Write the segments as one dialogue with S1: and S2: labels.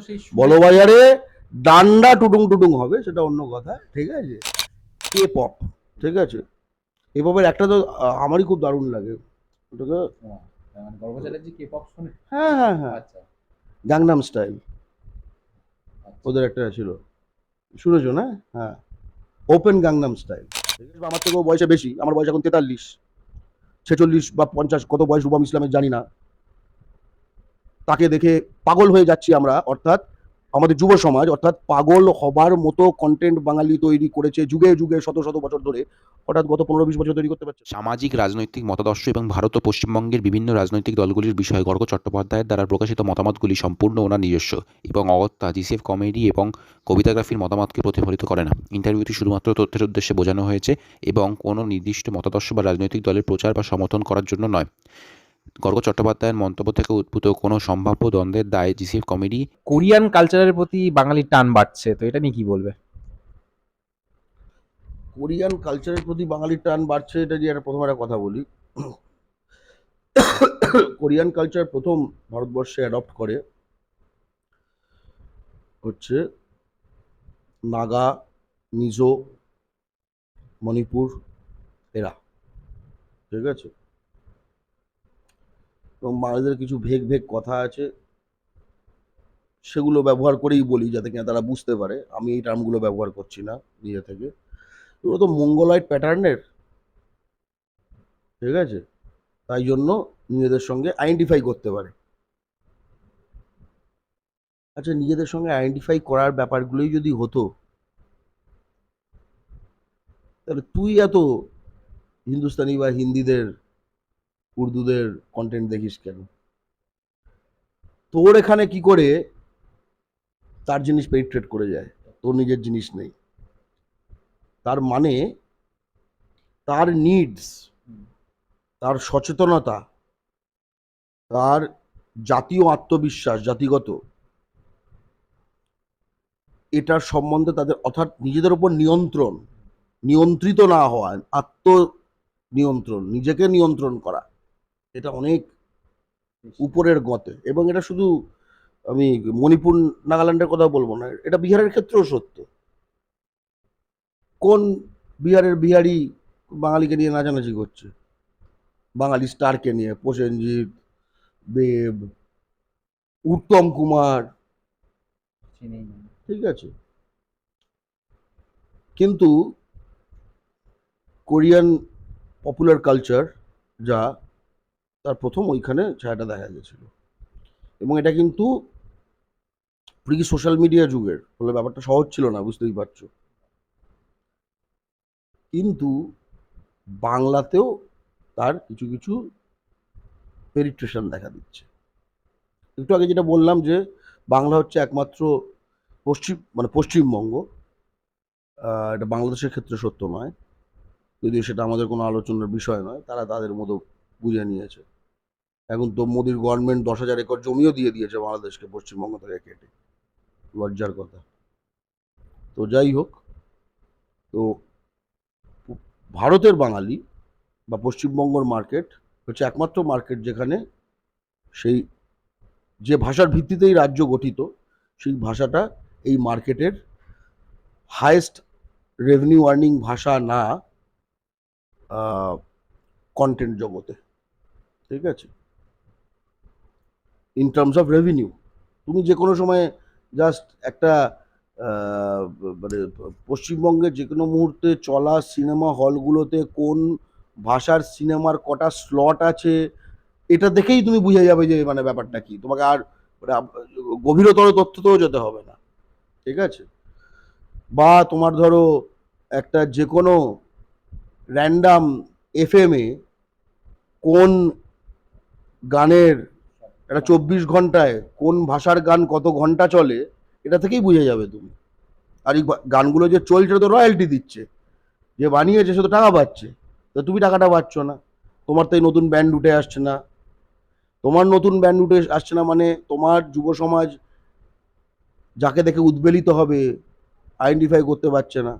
S1: সেই
S2: বড়বাজারে ডান্ডা টুডুং টুডুং হবে, সেটা অন্য কথা, ঠিক আছে। কে পপ, ঠিক আছে। এ পপের একটা তো আমারই খুব দারুণ লাগে, ওটাকে।
S1: মানে গর্গ চ্যাটার্জি কে পপ শুনে?
S2: হ্যাঁ হ্যাঁ হ্যাঁ,
S1: আচ্ছা।
S2: গাংনাম স্টাইল
S1: আচ্ছা।
S2: ওদের একটা ছিল, শুনেছো না? হ্যাঁ, ওপেন গাংনাম স্টাইল। আমার থেকেও বয়সে বেশি, আমার বয়স এখন 43, 46 বা 50 কত বয়স রূপম ইসলামের জানি না। তাকে দেখে পাগল হয়ে যাচ্ছি আমরা, অর্থাৎ আমাদের যুব সমাজ, অর্থাৎ পাগল হবার মতো কন্টেন্ট বাঙালি তৈরি করেছে যুগে যুগে, শত শত বছর ধরে। হঠাৎ গত 15-20 বছর তৈরি করতে পারছে।
S3: সামাজিক রাজনৈতিক মতাদর্শ এবং ভারত ও পশ্চিমবঙ্গের বিভিন্ন রাজনৈতিক দলগুলির বিষয়ে গর্গ চট্টোপাধ্যায়ের দ্বারা প্রকাশিত মতামতগুলি সম্পূর্ণ ওনার নিজস্ব এবং অগত্যা জিসিএফ কমেডি এবং কবিতাগ্রাফির মতামতকে প্রতিফলিত করে না। ইন্টারভিউটি শুধুমাত্র তথ্যের উদ্দেশ্যে বোঝানো হয়েছে এবং কোনো নির্দিষ্ট মতাদর্শ বা রাজনৈতিক দলের প্রচার বা সমর্থন করার জন্য নয়। গর্গ চট্টোপাধ্যায়ের মন্তব্য থেকে উদ্ভূত কোনো সম্ভাব্য দ্বন্দ্বের দায়ে জিসিএফ কমেডি
S1: কোরিয়ান কালচারের প্রতি বাঙালির টান বাড়ছে, তো এটা নিয়ে কি বলবে?
S2: কোরিয়ান কালচারের প্রতি বাঙালির টান বাড়ছে, এটা যে একটা প্রথম একটা কথা বলি। কোরিয়ান কালচার প্রথম ভারতবর্ষে অ্যাডপ্ট করে হচ্ছে নাগা, মিজো, মণিপুর, এরা, ঠিক আছে। এবং বাঙালিদের কিছু ভেগ ভেগ কথা আছে, সেগুলো ব্যবহার করেই বলি যাতে কিনা তারা বুঝতে পারে। আমি এই টার্মগুলো ব্যবহার করছি না নিজে থেকে। এগুলো তো মঙ্গলয়েড প্যাটার্নের, ঠিক আছে, তাই জন্য নিজেদের সঙ্গে আইডেন্টিফাই করতে পারে। আচ্ছা, নিজেদের সঙ্গে আইডেন্টিফাই করার ব্যাপারগুলোই যদি হতো, তাহলে তুই এত হিন্দুস্তানি বা হিন্দিদের, উর্দুদের কন্টেন্ট দেখিস কেন? তোর এখানে কি করে তার জিনিস পেনিট্রেট করে যায়, তোর নিজের জিনিস নেই? তার মানে তার নিডস, তার সচেতনতা, তার জাতীয় আত্মবিশ্বাস, জাতিগত, এটার সম্বন্ধে তাদের, অর্থাৎ নিজেদের উপর নিয়ন্ত্রণ, নিয়ন্ত্রিত না হওয়া, আত্ম নিয়ন্ত্রণ, নিজেকে নিয়ন্ত্রণ করা, এটা অনেক উপরের গতে। এবং এটা শুধু আমি মণিপুর নাগাল্যান্ডের কথা বলবো না, এটা বিহারের ক্ষেত্রেও সত্য। কোন বিহারের বিহারি বাঙালিকে নিয়ে নাচানাচি করছে? বাঙালি স্টারকে নিয়ে, প্রসেনজিৎ, দেব, উত্তম কুমার, ঠিক আছে। কিন্তু কোরিয়ান পপুলার কালচার যা, তার প্রথম ওইখানে ছায়াটা দেখা গেছিল। এবং এটা কিন্তু প্রি সোশ্যাল মিডিয়া যুগের ফলে ব্যাপারটা সহজ ছিল না, বুঝতেই পারছো। কিন্তু বাংলাতেও তার কিছু কিছু পেনিট্রেশন দেখা দিচ্ছে। একটু আগে যেটা বললাম যে বাংলা হচ্ছে একমাত্র মানে পশ্চিমবঙ্গ, এটা বাংলাদেশের ক্ষেত্রে সত্য নয়, যদিও সেটা আমাদের কোনো আলোচনার বিষয় নয়, তারা তাদের মতো বুঝে নিয়েছে। এখন তো মোদির গভর্নমেন্ট 10,000 একর জমিও দিয়ে দিয়েছে বাংলাদেশকে পশ্চিমবঙ্গ থেকে কেটে, লজ্জার কথা। তো যাই হোক, তো ভারতের বাঙালি বা পশ্চিমবঙ্গর মার্কেট হচ্ছে একমাত্র মার্কেট যেখানে সেই যে ভাষার ভিত্তিতেই রাজ্য গঠিত, সেই ভাষাটা এই মার্কেটের হায়েস্ট রেভিনিউ আর্নিং ভাষা না কন্টেন্ট জগতে, ঠিক আছে, ইন টার্মস অফ রেভিনিউ। তুমি যে কোনো সময় জাস্ট একটা মানে পশ্চিমবঙ্গের যে কোনো মুহূর্তে চলা সিনেমা হলগুলোতে কোন ভাষার সিনেমার কটা স্লট আছে, এটা দেখেই তুমি বুঝে যাবে যে মানে ব্যাপারটা কি। তোমাকে আর মানে গভীরতর তথ্যতেও যেতে হবে না, ঠিক আছে। বা তোমার ধরো একটা যে কোনো র্যান্ডাম এফএমে কোন গানের, একটা 24 ঘন্টায় কোন ভাষার গান কত ঘন্টা চলে, এটা থেকেই বুঝে যাবে তুমি। আর এই গানগুলো যে চলছে তো রয়্যালটি দিচ্ছে, যে বানিয়েছে সে তো টাকা পাচ্ছে, তো তুমি টাকাটা পাচ্ছ না। তোমার তো এই নতুন ব্যান্ড উঠে আসছে না, তোমার নতুন ব্যান্ড উঠে আসছে না মানে তোমার যুব সমাজ যাকে দেখে উদ্বেলিত হবে আইডেন্টিফাই করতে পারছে না।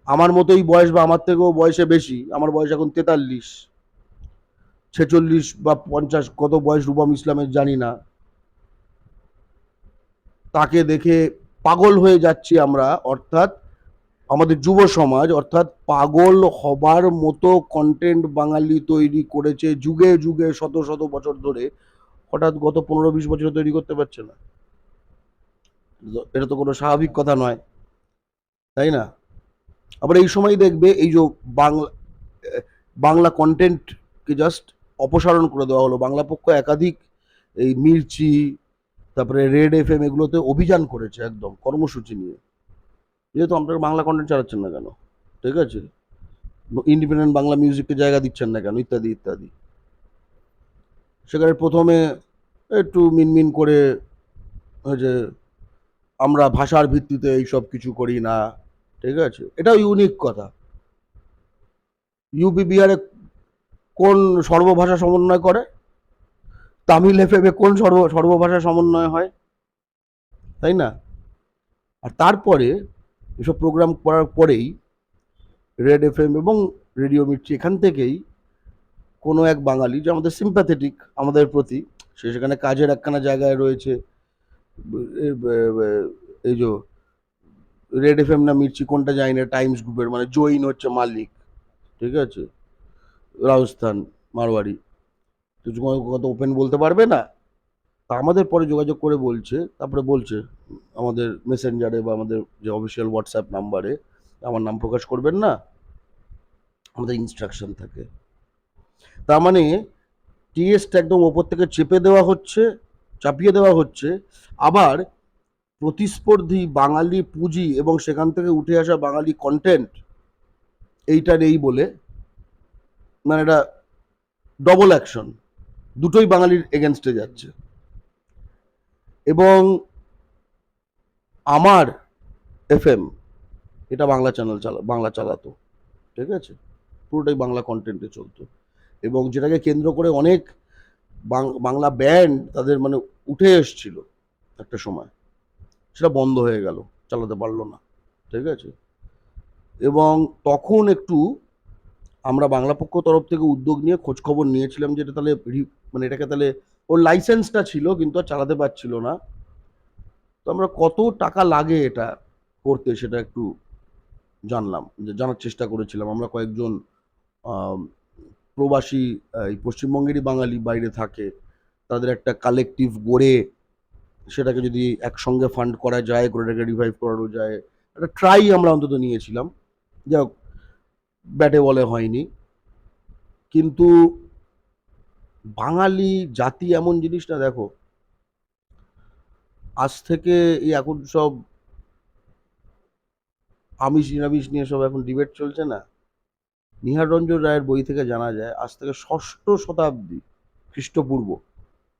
S2: আমার মতোই বয়স বা আমার থেকেও বয়সে বেশি, আমার বয়স এখন 43, 46 বা 50 কত বয়স রূপম ইসলামের জানি না। তাকে দেখে পাগল হয়ে যাচ্ছি আমরা, অর্থাৎ আমাদের যুব সমাজ, অর্থাৎ পাগল হবার মতো কন্টেন্ট বাঙালি তৈরি করেছে যুগে যুগে শত শত বছর ধরে, হঠাৎ গত 15-20 বছরে তৈরি করতে পারছে না। এটা তো কোনো স্বাভাবিক কথা নয়, তাই না? আবার এই সময় দেখবে এই যে বাংলা বাংলা কন্টেন্টকে জাস্ট অপসারণ করে দেওয়া হলো। বাংলা পক্ষ একাধিক এই মির্চি, তারপরে রেড এফএম এগুলোতে অভিযান করেছে একদম কর্মসূচি নিয়ে, যেহেতু আপনারা বাংলা কন্টেন্ট চালাচ্ছেন না কেন, ঠিক আছে, ইন্ডিপেন্ডেন্ট বাংলা মিউজিককে জায়গা দিচ্ছেন না কেন, ইত্যাদি ইত্যাদি। সেখানে প্রথমে একটু মিনমিন করে যে আমরা ভাষার ভিত্তিতে এইসব কিছু করি না, ঠিক আছে, এটাও ইউনিক কথা। ইউপি বিহারে কোন সর্বভাষা সমন্বয় করে? তামিল এফএমে কোন সর্বভাষা সমন্বয় হয়, তাই না? আর তারপরে এসব প্রোগ্রাম করার পরেই রেড এফএম এবং রেডিও মির্চি এখান থেকেই কোনো এক বাঙালি যে আমাদের সিম্প্যাথেটিক আমাদের প্রতি, সে সেখানে কাজের একখানা জায়গায় রয়েছে, এই যে রেড এফএম না মির্চি কোনটা জানি না, টাইমস গ্রুপের, মানে জৈন হচ্ছে মালিক, ঠিক আছে, রাজস্থান মারওয়ারি, তো কত ওপেন বলতে পারবে না। তা আমাদের পরে যোগাযোগ করে বলছে, তারপরে বলছে আমাদের মেসেঞ্জারে বা আমাদের যে অফিসিয়াল হোয়াটসঅ্যাপ নাম্বারে, আমার নাম প্রকাশ করবেন না, আমাদের ইনস্ট্রাকশন থাকে। তার মানে টিএসটা একদম ওপর থেকে চেপে দেওয়া হচ্ছে, চাপিয়ে দেওয়া হচ্ছে। আবার প্রতিস্পর্ধী বাঙালি পুঁজি এবং সেখান থেকে উঠে আসা বাঙালি কন্টেন্ট এইটা নেই বলে, মানে এটা ডবল অ্যাকশন, দুটোই বাঙালির এগেনস্টে যাচ্ছে। এবং আমার এফএম এটা বাংলা চ্যানেল বাংলা চালাতো, ঠিক আছে, পুরোটাই বাংলা কন্টেন্টে চলতো, এবং যেটাকে কেন্দ্র করে অনেক বাংলা ব্যান্ড তাদের মানে উঠে এসছিল একটা সময়, সেটা বন্ধ হয়ে গেল, চালাতে পারলো না, ঠিক আছে। এবং তখন একটু আমরা বাংলা পক্ষ তরফ থেকে উদ্যোগ নিয়ে খোঁজ খবর নিয়েছিলাম যে এটা তাহলে মানে এটাকে তাহলে, ওর লাইসেন্সটা ছিল কিন্তু আর চালাতে পারছিল না, তো আমরা কত টাকা লাগে এটা করতে সেটা একটু জানলাম, যে জানার চেষ্টা করেছিলাম। আমরা কয়েকজন প্রবাসী এই পশ্চিমবঙ্গেরই বাঙালি বাইরে থাকে, তাদের একটা কালেকটিভ গড়ে সেটাকে যদি একসঙ্গে ফান্ড করা যায়, করে এটাকে রিভাইভ করানো যায়, একটা ট্রাই আমরা অন্তত নিয়েছিলাম, যা হোক ব্যাটে বলে হয়নি। কিন্তু বাঙালি জাতি এমন জিনিস না, দেখো আজ থেকে এই এখন সব আমিষ নিরামিষ নিয়ে সব এখন ডিবেট চলছে না, নিহার রঞ্জন রায়ের বই থেকে জানা যায় আজ থেকে 6ষ্ঠ শতাব্দী খ্রিস্টপূর্ব,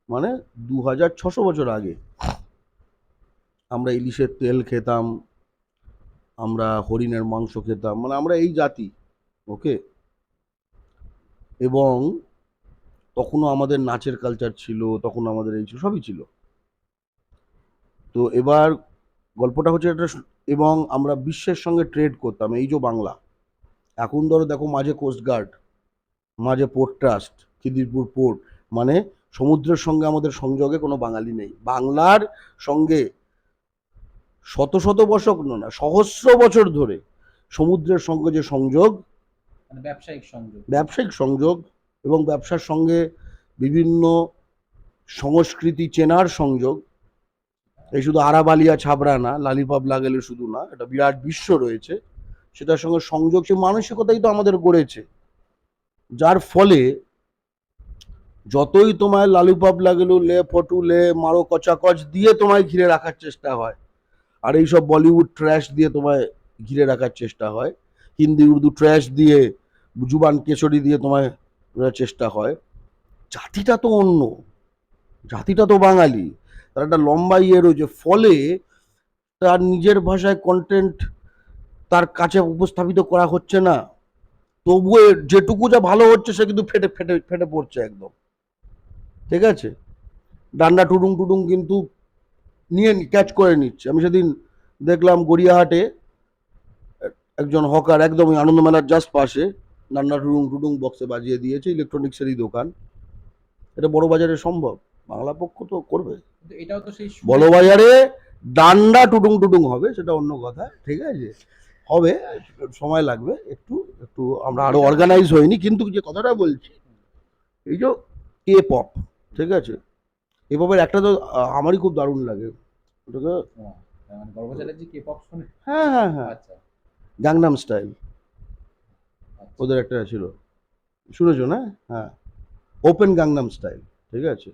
S2: মানে 2600 বছর আগে আমরা ইলিশের তেল খেতাম, আমরা হরিণের মাংস খেতাম, মানে আমরা এই জাতি, ওকে। এবং তখনও আমাদের নাচের কালচার ছিল, তখন আমাদের এই সবই ছিল। তো এবার গল্পটা হচ্ছে এটা, এবং আমরা বিশ্বের সঙ্গে ট্রেড করতাম, এই যে বাংলা, এখন ধরো দেখো মাঝে কোস্টগার্ড, মাঝে পোর্ট ট্রাস্ট, খিদিরপুর পোর্ট, মানে সমুদ্রের সঙ্গে আমাদের সংযোগে কোনো বাঙালি নেই। বাংলার সঙ্গে শত শত বছর না, সহস্র বছর ধরে সমুদ্রের সঙ্গে যে সংযোগ, ব্যবসায়িক সংযোগ এবং ব্যবসার সঙ্গে বিভিন্ন সংস্কৃতি চেনার সংযোগ, এই শুধু আরাবালিয়া ছাবড়া না, লালিপাপ লাগালে শুধু না, এটা বিরাট বিশ্ব রয়েছে, সেটার সঙ্গে সংযোগ, সে মানসিকতাই তো আমাদের গড়েছে, যার ফলে যতই তোমায় লালিপাপ লাগেলু লে ফটু লে মারো কচাকচ দিয়ে তোমায় ঘিরে রাখার চেষ্টা হয়, আর এইসব বলিউড ট্র্যাশ দিয়ে তোমায় ঘিরে রাখার চেষ্টা হয়, হিন্দি উর্দু ট্র্যাশ দিয়ে, জুবান কেশরি দিয়ে তোমায় চেষ্টা হয়, জাতিটা তো অন্য, জাতিটা তো বাঙালি, তার একটা লম্বা ইয়ে রয়েছে, ফলে তার নিজের ভাষায় কন্টেন্ট তার কাছে উপস্থাপিত করা হচ্ছে না, তবুও যেটুকু যা ভালো হচ্ছে সে কিন্তু ফেটে ফেটে ফেটে পড়ছে একদম, ঠিক আছে, ডান্ডা টুডুং টুডুং কিন্তু নিয়ে ক্যাচ করে নিচ্ছে। আমি সেদিন দেখলাম গড়িয়াহাটে একজন হকার একদম আনন্দমেলার জাস্ট পাশে ডান্ডা টুডুং টুডুং বক্সে বাজিয়ে দিয়েছে, ইলেকট্রনিক্সেরই দোকান, এটা বড় বাজারে সম্ভব? বাংলা পক্ষ তো করবে।
S1: এটাও তো সেই
S2: বড় বাজারে ডান্ডা টুডুং টুডুং হবে, সেটা অন্য কথা, ঠিক আছে, হবে, সময় লাগবে একটু একটু, আমরা আরো অর্গানাইজ হইনি, কিন্তু যে কথাটা বলছি, এই যে কে পপ, ঠিক আছে, এ পপের একটা তো আমারই খুব দারুণ লাগে, ওটাকে,
S1: মানে গর্ভ চ্যাটার্জি কে পপ শুনে?
S2: হ্যাঁ হ্যাঁ হ্যাঁ,
S1: আচ্ছা
S2: গাংনাম স্টাইল
S1: আচ্ছা।
S2: ওদের একটা ছিল, শুনেছো না? হ্যাঁ, ওপেন গাংনাম স্টাইল, ঠিক আছে।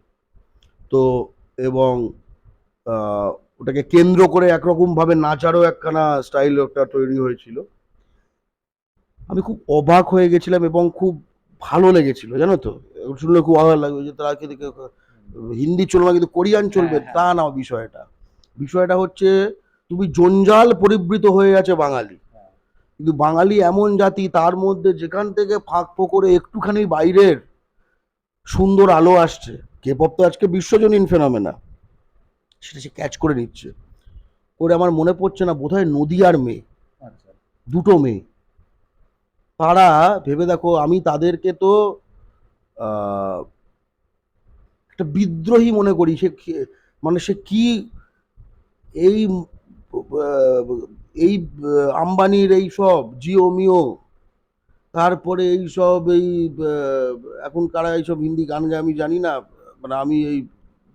S2: তো এবং আহ, ওটাকে কেন্দ্র করে একরকম ভাবে নাচারও একখানা স্টাইল একটা তৈরি হয়েছিল। আমি খুব অবাক হয়ে গেছিলাম এবং খুব ভালো লেগেছিল, জানো তো, শুনলে খুব ভালো লাগবে যে তারা কি হিন্দি চলবে না, কিন্তু কোরিয়ান চলবে,
S1: হ্যাঁ,
S2: তা না। বিষয়টা বিষয়টা হচ্ছে, তুমি জঞ্জাল পরিবৃত হয়ে আছে বাঙালি,
S1: হ্যাঁ।
S2: কিন্তু বাঙালি এমন জাতি, তার মধ্যে যেখান থেকে ফাঁক ফোকরে একটুখানি বাইরের সুন্দর আলো আসছে, কে পপ তো আজকে বিশ্বজনীন ফেনোমেনা, সেটা সে ক্যাচ করে নিচ্ছে। করে আমার মনে পড়ছে না, বোধহয় নদিয়ার মেয়ে,
S1: আচ্ছা
S2: দুটো মেয়ে, তারা, ভেবে দেখো, আমি তাদেরকে তো আহ, একটা বিদ্রোহী মনে করি। মানে সে কি এই আহ, এই আম্বানির এই সব জিও মিও, তারপরে এই সব এই এখন কারা এইসব হিন্দি গান গায় আমি জানি না, মানে আমি এই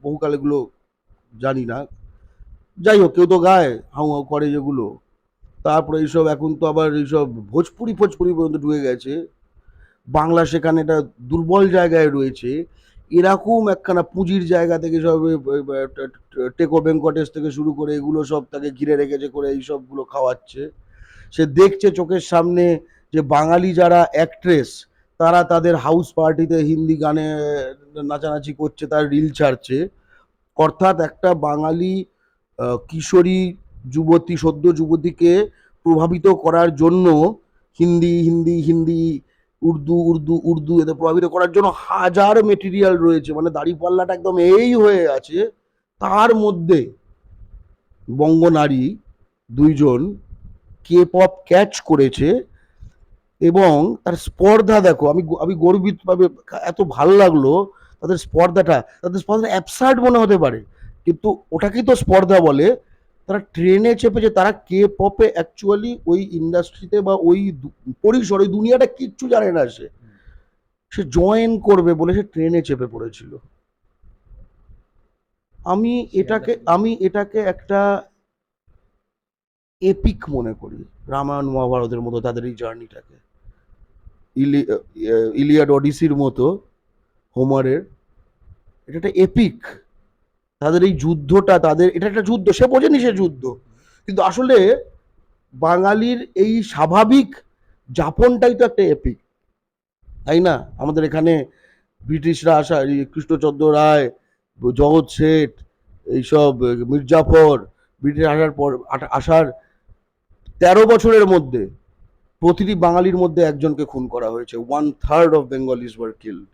S2: বহুকাল এগুলো জানি না, যাই হোক, কেউ তো গায়, হাউ হাউ করে যেগুলো। তারপরে এইসব এখন তো আবার এইসব ভোজপুরি ফোজপুরি পর্যন্ত ঢুকে গেছে, বাংলা সেখানে একটা দুর্বল জায়গায় রয়েছে। এরকম একখানা পুঁজির জায়গা থেকে সব টেকো ভেঙ্কটেশ থেকে শুরু করে এগুলো সব তাকে ঘিরে রেখেছে, করে এই সবগুলো খাওয়াচ্ছে। সে দেখছে চোখের সামনে যে বাঙালি যারা অ্যাক্ট্রেস, তারা তাদের হাউস পার্টিতে হিন্দি গানে নাচানাচি করছে, তার রিল ছাড়ছে। অর্থাৎ একটা বাঙালি কিশোরী যুবতী, সদ্য যুবতীকে প্রভাবিত করার জন্য হিন্দি হিন্দি হিন্দি, উর্দু উর্দু উর্দু, এতে প্রভাবিত করার জন্য হাজার মেটেরিয়াল রয়েছে, মানে দাড়িপাল্লাটা একদম এই হয়ে আছে। তার মধ্যে বঙ্গনারী দুইজন কে পপ ক্যাচ করেছে, এবং তার স্পর্ধা দেখো, আমি গর্বিত ভাবে, এত ভালো লাগলো তাদের স্পর্ধাটা। তাদের স্পর্ধা অ্যাবসার্ড মনে হতে পারে, কিন্তু ওটাকেই তো স্পর্ধা বলে। তারা ট্রেনে চেপেছে, তারা কে পপে অ্যাকচুয়ালি ওই ইন্ডাস্ট্রিতে বা ওই পরিসর, ওই দুনিয়াটা কিচ্ছু জানে না, সে সে জয়েন করবে বলে সে ট্রেনে চেপে পড়েছিল। আমি এটাকে একটা এপিক মনে করি, রামায়ণ মহাভারতের মতো তাদের এই জার্নিটাকে, ইলিয়াড অডিসির মতো হোমারের, এটা একটা এপিক। তাদের এই যুদ্ধটা, তাদের এটা একটা যুদ্ধ, সে বোঝেনি সে যুদ্ধ, কিন্তু আসলে বাঙালির এই স্বাভাবিক যাপনটাই তো একটা এপিক, তাই না? আমাদের এখানে ব্রিটিশরা আসা, এই কৃষ্ণচন্দ্র রায়, জগৎ শেঠ, এইসব মির্জাফর, ব্রিটিশ আসার পর আসার 13 বছরের মধ্যে প্রতিটি বাঙালির মধ্যে একজনকে খুন করা হয়েছে। 1/3 অফ বেঙ্গলিজ ওয়ার কিল্ড।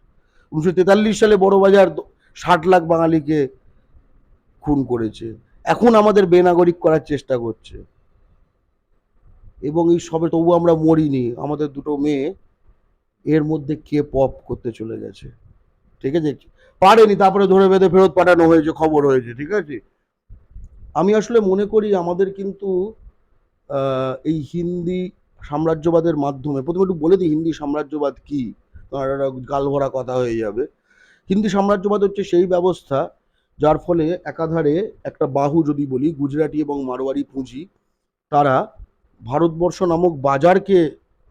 S2: 1943 সালে বড়বাজার 60 লাখ বাঙালিকে খুন করেছে, এখন আমাদের বেনাগরিক করার চেষ্টা করছে। এবং এই সবে তবু আমরা মরিনি, আমাদের দুটো মেয়ে এর মধ্যে কে পপ করতে চলে গেছে, ঠিক আছে, পারেনি, তারপরে ধরে বেঁধে ফেরত পাঠানো হয়েছে, খবর হয়েছে, ঠিক আছে। আমি আসলে মনে করি আমাদের কিন্তু এই হিন্দি সাম্রাজ্যবাদের মাধ্যমে, প্রথমে একটু বলে দিই হিন্দি সাম্রাজ্যবাদ কি, গাল ভরা কথা হয়ে যাবে। হিন্দি সাম্রাজ্যবাদ হচ্ছে সেই ব্যবস্থা যার ফলে একাধারে একটা বাহু যদি বলি, গুজরাটি এবং মারোয়ারি পুঁজি, তারা ভারতবর্ষ নামক বাজারকে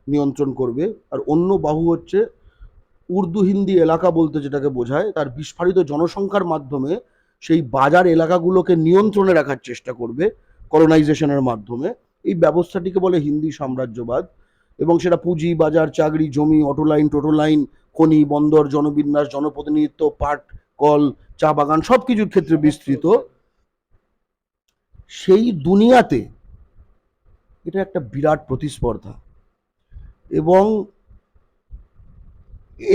S2: নিয়ন্ত্রণ করবে, আর অন্য বাহু হচ্ছে উর্দু হিন্দি এলাকা বলতে যেটাকে বোঝায়, তার বিস্ফারিত জনসংখ্যার মাধ্যমে সেই বাজার এলাকাগুলোকে নিয়ন্ত্রণে রাখার চেষ্টা করবে কলোনাইজেশনের মাধ্যমে। এই ব্যবস্থাটিকে বলে হিন্দি সাম্রাজ্যবাদ। এবং সেটা পুঁজি, বাজার, চাকরি, জমি, অটোলাইন, টোটোলাইন, খনি, বন্দর, জনবিন্যাস, জনপ্রতিনিধিত্ব, পাট কল, চা বাগান, সব কিছুর ক্ষেত্রে বিস্তৃত। সেই দুনিয়াতে এটা একটা বিরাট প্রতিস্পর্ধা, এবং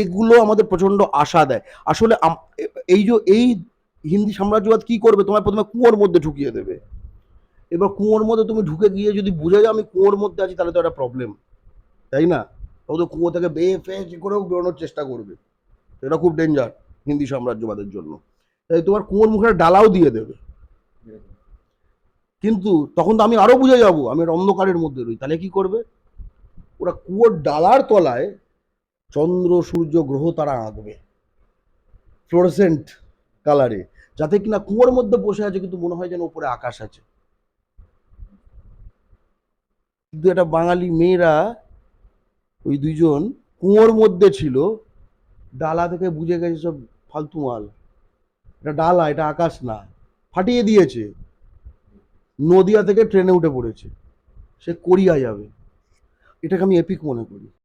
S2: এগুলো আমাদের প্রচন্ড আশা দেয়। আসলে এই হিন্দি সাম্রাজ্যবাদ কি করবে, তোমার প্রথমে কুয়োর মধ্যে ঢুকিয়ে দেবে। এবার কুয়োর মধ্যে তুমি ঢুকে গিয়ে যদি বুঝে যাও আমি কুয়োর মধ্যে আছি, তাহলে তো একটা প্রবলেম, তাই না? তখন তো কুয়ো থেকে বেয়ে ফেয়ে যে করেও বেরোনোর চেষ্টা করবে, এটা খুব ডেঞ্জার হিন্দি সাম্রাজ্যবাদের জন্য। তাই তোমার কুয়োর মুখে ডালাও দিয়ে দেবে। কিন্তু তখন তো আমি আরো বুঝে যাব, আমি একটা অন্ধকারের মধ্যে রই। তাহলে কি করবে? ওরা কুয়োর ডালার তলায় চন্দ্র সূর্য গ্রহ তারা আঁকবে ফ্লোরোসেন্ট কালারে, যাতে কিনা কুয়োর মধ্যে বসে আছে কিন্তু মনে হয় যেন উপরে আকাশ আছে। কিন্তু এটা বাঙালি মেয়েরা, ওই দুইজন কুয়োর মধ্যে ছিল, ডালা থেকে বুঝে গেছে সব ফালতু মাল, এটা ডালা, এটা আকাশ না, ফাটিয়ে দিয়েছে। নদিয়া থেকে ট্রেনে উঠে পড়েছে, সে কোরিয়া যাবে। এটাকে আমি এপিক মনে করি।